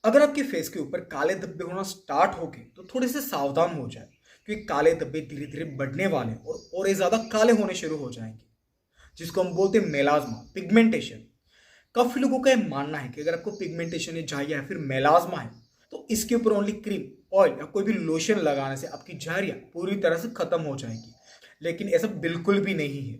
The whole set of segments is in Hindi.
अगर आपके फेस के ऊपर काले धब्बे होना स्टार्ट हो गए तो थोड़े से सावधान हो जाए, क्योंकि काले धब्बे धीरे धीरे बढ़ने वाले हैं और ये ज्यादा काले होने शुरू हो जाएंगे, जिसको हम बोलते हैं मेलाज्मा पिगमेंटेशन। काफी लोगों का यह मानना है कि अगर आपको पिगमेंटेशन या झाइयाँ या फिर मेलाज्मा है तो इसके ऊपर ओनली क्रीम, ऑयल या कोई भी लोशन लगाने से आपकी झाइयाँ पूरी तरह से खत्म हो जाएंगी, लेकिन ऐसा बिल्कुल भी नहीं है।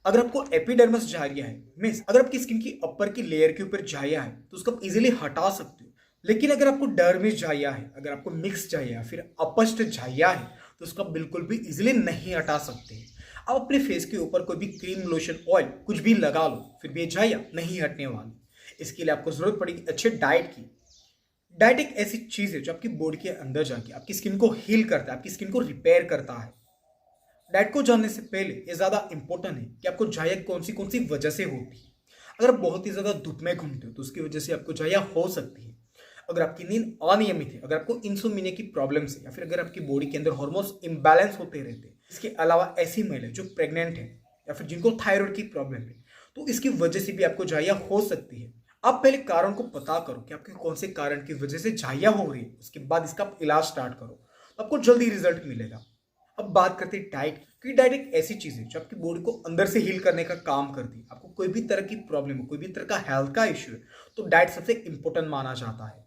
अगर आपको एपिडर्मिस झाइयाँ है, मीन्स अगर आपकी स्किन की अपर की लेयर के ऊपर झाइयाँ है तो उसको आप इजीली हटा सकते हो। लेकिन अगर आपको डर्मिस झाइयाँ है, अगर आपको मिक्स झाइयाँ फिर अपस्ट झाइयाँ है तो उसको आप बिल्कुल भी इजीली नहीं हटा सकते। आप अपने फेस के ऊपर कोई भी क्रीम, लोशन, ऑयल कुछ भी लगा लो, फिर भी ये झाइयाँ नहीं हटने वाली। इसके लिए आपको जरूरत पड़ेगी अच्छे डाइट की। डाइट एक ऐसी चीज है जो आपकी बॉडी के अंदर जाके आपकी स्किन को हील करता है, आपकी स्किन को रिपेयर करता है। डाइट को जानने से पहले ये ज्यादा इंपॉर्टेंट है कि आपको झाइयाँ कौन सी वजह से होती है। अगर आप बहुत ही ज्यादा धूप में घूमते हो तो उसकी वजह से आपको झाइयाँ हो सकती है। अगर आपकी नींद अनियमित है, अगर आपको इंसोम्निया की प्रॉब्लम है, या फिर अगर आपकी बॉडी के अंदर हार्मोन्स इम्बैलेंस होते रहते हैं। इसके अलावा ऐसी महिला जो प्रेग्नेंट है या फिर जिनको थायराइड की प्रॉब्लम है, तो इसकी वजह से भी आपको झाइयाँ हो सकती है। आप पहले कारण को पता करो कि आपके कौन से कारण की वजह से झाइयाँ हो रही है, उसके बाद इसका आप इलाज स्टार्ट करो तो आपको जल्दी रिजल्ट मिलेगा। अब बात करते हैं डाइट की। डाइट एक ऐसी चीज है जो आपकी बॉडी को अंदर से हील करने का काम करती है। आपको कोई भी तरह की प्रॉब्लम हो, कोई भी तरह का हेल्थ का इश्यू है, तो डाइट सबसे इंपॉर्टेंट माना जाता है।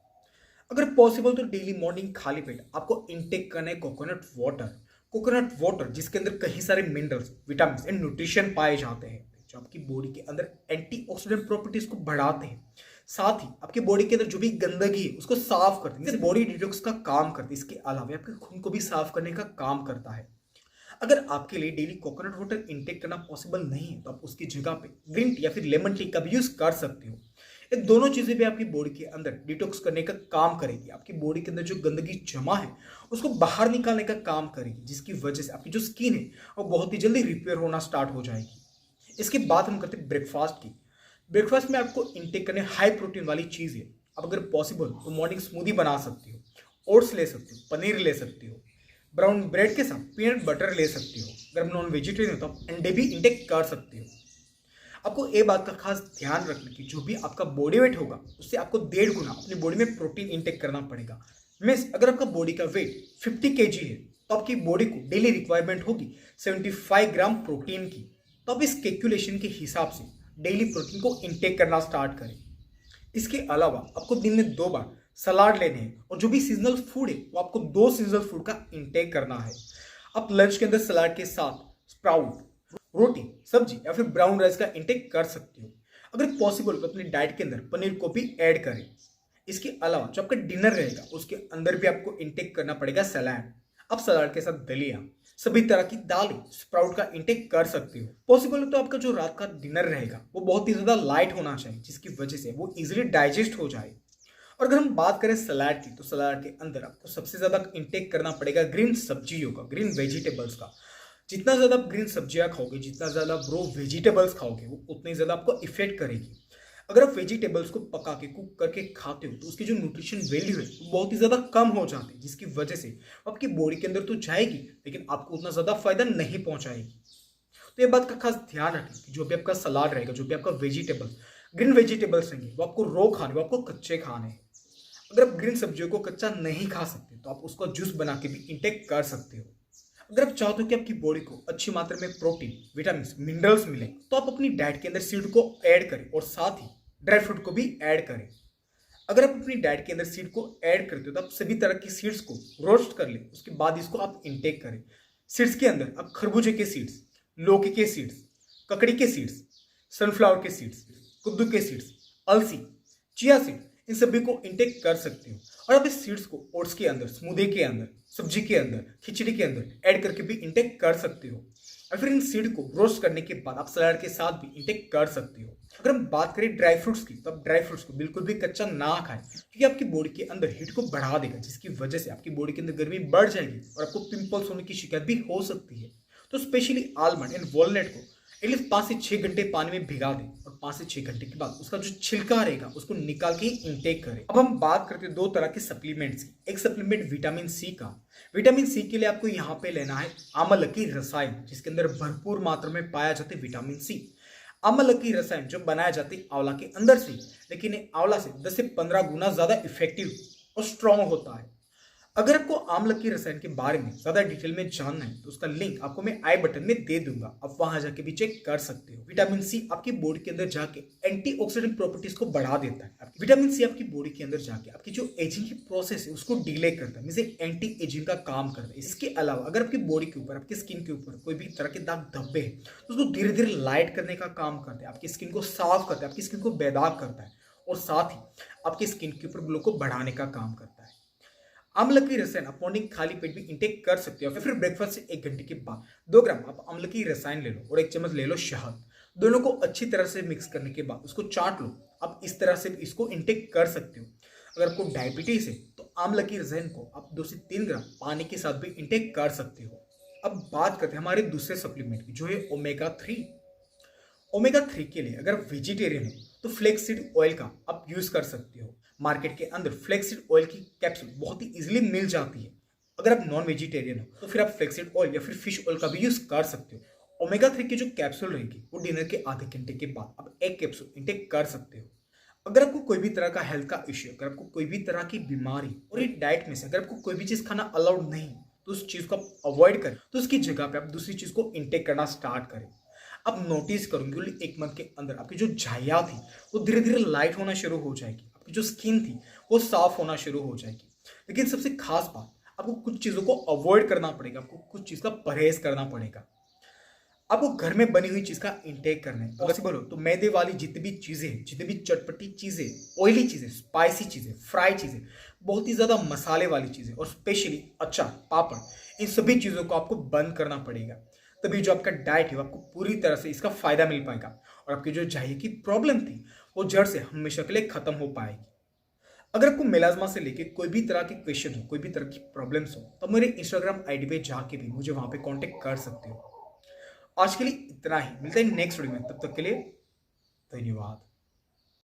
अगर पॉसिबल तो डेली मॉर्निंग खाली पेट आपको इनटेक करना है कोकोनट वाटर। कोकोनट वाटर जिसके अंदर कई सारे मिनरल्स, विटामिन एंड न्यूट्रिशन पाए जाते हैं, जो आपकी बॉडी के अंदर एंटीऑक्सीडेंट प्रॉपर्टीज को बढ़ाते हैं। साथ ही आपकी बॉडी के अंदर जो भी गंदगी है उसको साफ करते हैं, जैसे बॉडी डिटॉक्स का काम करती है। इसके अलावा आपके खून को भी साफ करने का काम करता है। अगर आपके लिए डेली कोकोनट वाटर इनटेक करना पॉसिबल नहीं है तो आप उसकी जगह पे ग्रीन टी या फिर लेमन टी का भी यूज कर सकते हो। ये दोनों चीजें भी आपकी बॉडी के अंदर डिटॉक्स करने का काम करेगी। आपकी बॉडी के अंदर जो गंदगी जमा है उसको बाहर निकालने का काम करेगी, जिसकी वजह से आपकी जो स्किन है वो बहुत ही जल्दी रिपेयर होना स्टार्ट हो जाएगी। इसके बाद हम करते हैं ब्रेकफास्ट की। ब्रेकफास्ट में आपको इनटेक करने हाई प्रोटीन वाली चीज है। अब अगर पॉसिबल तो मॉर्निंग स्मूदी बना सकती हो, ओट्स ले सकती हो, पनीर ले सकती हो, ब्राउन ब्रेड के साथ पीनट बटर ले सकती हो। अगर आप नॉन वेजिटेरियन हो तो आप अंडे भी इंटेक कर सकते हो। आपको ये बात का खास ध्यान रखना कि जो भी आपका बॉडी वेट होगा उससे आपको 1.5 गुना अपनी बॉडी में प्रोटीन इंटेक करना पड़ेगा। मीन्स अगर आपका बॉडी का वेट 50 kg है तो आपकी बॉडी को डेली रिक्वायरमेंट होगी 75 ग्राम प्रोटीन की। तो आप इस कैलकुलेशन के हिसाब से डेली प्रोटीन को इंटेक करना स्टार्ट करें। इसके अलावा आपको दिन में 2 बार सलाद लेने हैं, और जो भी सीजनल फूड है वो आपको 2 सीजनल फूड का इंटेक करना है। आप लंच के अंदर सलाद के साथ स्प्राउट, रोटी, सब्जी या फिर ब्राउन राइस का इंटेक कर सकते हो। अगर पॉसिबल तो अपनी डाइट के अंदर पनीर को भी ऐड करें। इसके अलावा जो आपका डिनर रहेगा उसके अंदर भी आपको इंटेक करना पड़ेगा सलाद। आप सलाद के साथ दलिया, सभी तरह की दालें, स्प्राउट का इंटेक कर सकते हो। पॉसिबल है तो आपका जो रात का डिनर रहेगा वो बहुत ही ज्यादा लाइट होना चाहिए, जिसकी वजह से वो इजीली डाइजेस्ट हो जाए। और अगर हम बात करें सलाद की तो सलाद के अंदर आपको सबसे ज्यादा इंटेक करना पड़ेगा ग्रीन सब्जियों का, ग्रीन वेजिटेबल्स का। जितना ज्यादा आप ग्रीन सब्जियां खाओगे, जितना ज्यादा ब्रो वेजिटेबल्स खाओगे, वो उतनी ज्यादा आपको इफेक्ट करेगी। अगर आप वेजिटेबल्स को पका के कुक करके खाते हो तो उसकी जो न्यूट्रिशन वैल्यू है वो बहुत ही ज्यादा कम हो जाती है, जिसकी वजह से आपकी बॉडी के अंदर तो जाएगी लेकिन आपको उतना ज्यादा फायदा नहीं पहुंचाएगी। तो ये बात का खास ध्यान रखें कि जो भी आपका सलाद रहेगा, जो भी आपका वेजिटेबल, ग्रीन वेजिटेबल्स रहेंगे, वो आपको रो खाने, वो आपको कच्चे खाने हैं। अगर आप ग्रीन सब्जियों को कच्चा नहीं खा सकते तो आप उसका जूस बना के भी इंटेक कर सकते हो। अगर आप चाहते हो कि आपकी बॉडी को अच्छी मात्रा में प्रोटीन, विटामिन, मिनरल्स मिले तो आप अपनी डाइट के अंदर सीड को ऐड करें और साथ ही ड्राई फ्रूट को भी ऐड करें। अगर आप अपनी डाइट के अंदर सीड को ऐड करते हो तो आप सभी तरह की सीड्स को रोस्ट कर लें, उसके बाद इसको आप इंटेक करें। सीड्स के अंदर आप खरबूजे के सीड्स, लौकी के सीड्स, ककड़ी के सीड्स, सनफ्लावर के सीड्स, कद्दू के सीड्स, अलसी, चिया सीड, इन सभी को इंटेक कर सकते हो। और आप इस सीड्स को ओट्स के अंदर, स्मूदी के अंदर, सब्जी के अंदर, खिचड़ी के अंदर ऐड करके भी इंटेक कर सकते हो। और फिर इन सीड को रोस्ट करने के बाद आप सलाद के साथ भी इंटेक कर सकते हो। अगर हम बात करें ड्राई फ्रूट्स की तो आप ड्राई फ्रूट्स को बिल्कुल भी कच्चा ना खाएं, क्योंकि आपकी बॉडी के अंदर हीट को बढ़ा देगा, जिसकी वजह से आपकी बॉडी के अंदर गर्मी बढ़ जाएगी और आपको पिंपल्स होने की शिकायत भी हो सकती है। तो स्पेशली आलमंड एंड वॉलनट को एटलीस्ट 5 से 6 घंटे पानी में भिगा दें और 5 से 6 घंटे के बाद उसका जो छिलका रहेगा उसको निकाल के ही इंटेक करें। अब हम बात करते हैं 2 तरह के सप्लीमेंट्स की। एक सप्लीमेंट विटामिन सी का। विटामिन सी के लिए आपको यहाँ पे लेना है आमलकी रसायन, जिसके अंदर भरपूर मात्रा में पाया जाता है विटामिन सी। आंवला की रसायन जो बनाया जाती है आंवला के अंदर से, लेकिन ये आंवला से 10 से 15 गुना ज्यादा इफेक्टिव और स्ट्रॉन्ग होता है। अगर आपको आंवला की रसायन के बारे में ज्यादा डिटेल में जानना है तो उसका लिंक आपको मैं आई बटन में दे दूंगा, आप वहां जाके भी चेक कर सकते हो। विटामिन सी आपकी बॉडी के अंदर जाके एंटीऑक्सीडेंट प्रॉपर्टीज को बढ़ा देता है। विटामिन सी आपकी बॉडी के अंदर जाके आपकी जो एजिंग की प्रोसेस है उसको डिले करता है, मींस एंटी एजिंग का काम करता है। इसके अलावा अगर आपकी बॉडी के ऊपर, आपकी स्किन के ऊपर कोई भी तरह के दाग धब्बे हैं तो उसको धीरे धीरे लाइट करने का काम करता है, आपकी स्किन को साफ करता है, आपकी स्किन को बेदाग करता है और साथ ही आपकी स्किन के ऊपर ग्लो को बढ़ाने का काम करता है। आंवला की रसायन आप मॉर्निंग खाली पेट भी इंटेक कर सकते हो, फिर ब्रेकफास्ट से 1 घंटे के बाद 2 ग्राम आप आंवला की रसायन ले लो और 1 चम्मच ले लो शहद। दोनों को अच्छी तरह से मिक्स करने के बाद उसको चाट लो। आप इस तरह से इसको इंटेक कर सकते हो। अगर आपको डायबिटीज है तो आंवला की रसायन को आप 2 से 3 ग्राम पानी के साथ भी इंटेक कर सकते हो। अब बात करते हैं हमारे दूसरे सप्लीमेंट की, जो है ओमेगा 3। ओमेगा 3 के लिए अगर आप वेजिटेरियन हो तो फ्लेक्स सीड ऑयल का आप यूज कर सकते हो। मार्केट के अंदर फ्लेक्स सीड ऑयल की कैप्सूल बहुत ही इजीली मिल जाती है। अगर आप नॉन वेजिटेरियन हो तो फिर आप फ्लेक्स सीड ऑयल या फिर फिश ऑयल का भी यूज कर सकते हो। ओमेगा 3 की जो कैप्सूल रहेगी वो डिनर के आधे घंटे के बाद आप एक कैप्सूल इंटेक कर सकते हो। अगर आपको कोई भी तरह का हेल्थ का इश्यू, अगर आपको कोई भी तरह की बीमारी और ये डाइट में से अगर आपको कोई भी चीज खाना अलाउड नहीं तो उस चीज को आप अवॉइड करें, तो उसकी जगह पे आप दूसरी चीज को इंटेक करना स्टार्ट करें। आप नोटिस करोगे 1 मंथ के अंदर आपकी जो झाइयाँ थी वो धीरे धीरे लाइट होना शुरू हो जाएगी, आपकी जो स्किन थी वो साफ होना शुरू हो जाएगी। लेकिन सबसे खास बात, आपको कुछ चीजों को अवॉइड करना पड़ेगा, आपको कुछ चीज का परहेज करना पड़ेगा। आपको घर में बनी हुई चीज का इंटेक करना है। अगर बोलो तो मैदे वाली जितनी भी चीजें, जितनी भी चटपटी चीजें, ऑयली चीजें, स्पाइसी चीजें, फ्राई चीजें, बहुत ही ज्यादा मसाले वाली चीजें और स्पेशली अचार, पापड़, इन सभी चीजों को आपको बंद करना पड़ेगा। तभी जो आपका डाइट है वो आपको पूरी तरह से इसका फायदा मिल पाएगा और आपकी जो झाइये की प्रॉब्लम थी वो जड़ से हमेशा के लिए खत्म हो पाएगी। अगर आपको मेलाज्मा से लेके कोई भी तरह के क्वेश्चन हो, कोई भी तरह की प्रॉब्लम्स हो, तो मेरे इंस्टाग्राम आईडी पे जाके भी मुझे वहां पे कांटेक्ट कर सकते हो। आज के लिए इतना ही, मिलते हैं नेक्स्ट वीडियो में, तब तक के लिए धन्यवाद।